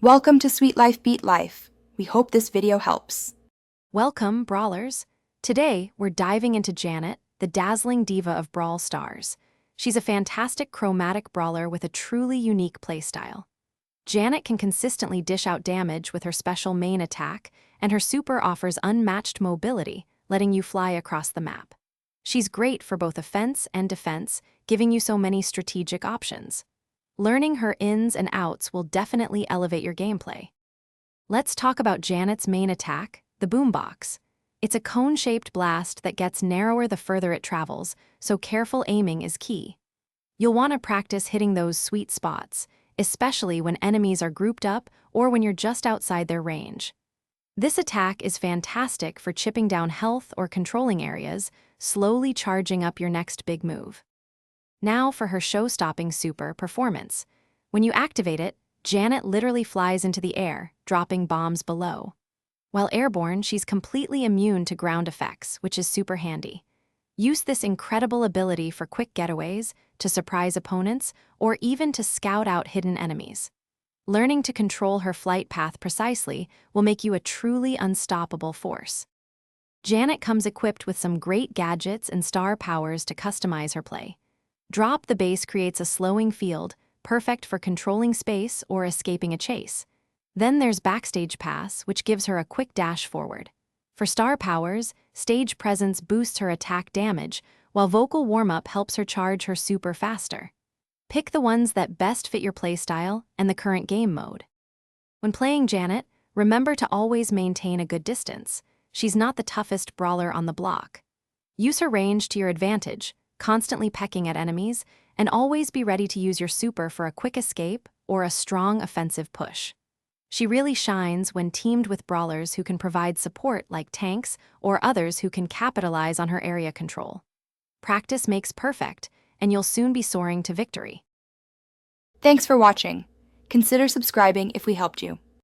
Welcome to Sweet Life Beat Life. We hope this video helps. Welcome, Brawlers. Today, we're diving into Janet, the dazzling diva of Brawl Stars. She's a fantastic chromatic brawler with a truly unique playstyle. Janet can consistently dish out damage with her special main attack, and her super offers unmatched mobility, letting you fly across the map. She's great for both offense and defense, giving you so many strategic options. Learning her ins and outs will definitely elevate your gameplay. Let's talk about Janet's main attack, the boombox. It's a cone-shaped blast that gets narrower the further it travels, so careful aiming is key. You'll want to practice hitting those sweet spots, especially when enemies are grouped up or when you're just outside their range. This attack is fantastic for chipping down health or controlling areas, slowly charging up your next big move. Now for her show-stopping super, Performance. When you activate it, Janet literally flies into the air, dropping bombs below. While airborne, she's completely immune to ground effects, which is super handy. Use this incredible ability for quick getaways, to surprise opponents, or even to scout out hidden enemies. Learning to control her flight path precisely will make you a truly unstoppable force. Janet comes equipped with some great gadgets and star powers to customize her play. Drop the Base creates a slowing field, perfect for controlling space or escaping a chase. Then there's Backstage Pass, which gives her a quick dash forward. For star powers, Stage Presence boosts her attack damage, while Vocal Warm-Up helps her charge her super faster. Pick the ones that best fit your playstyle and the current game mode. When playing Janet, remember to always maintain a good distance. She's not the toughest brawler on the block. Use her range to your advantage, constantly pecking at enemies, and always be ready to use your super for a quick escape or a strong offensive push. She really shines when teamed with brawlers who can provide support like tanks or others who can capitalize on her area control. Practice makes perfect, and you'll soon be soaring to victory. Thanks for watching. Consider subscribing if we helped you.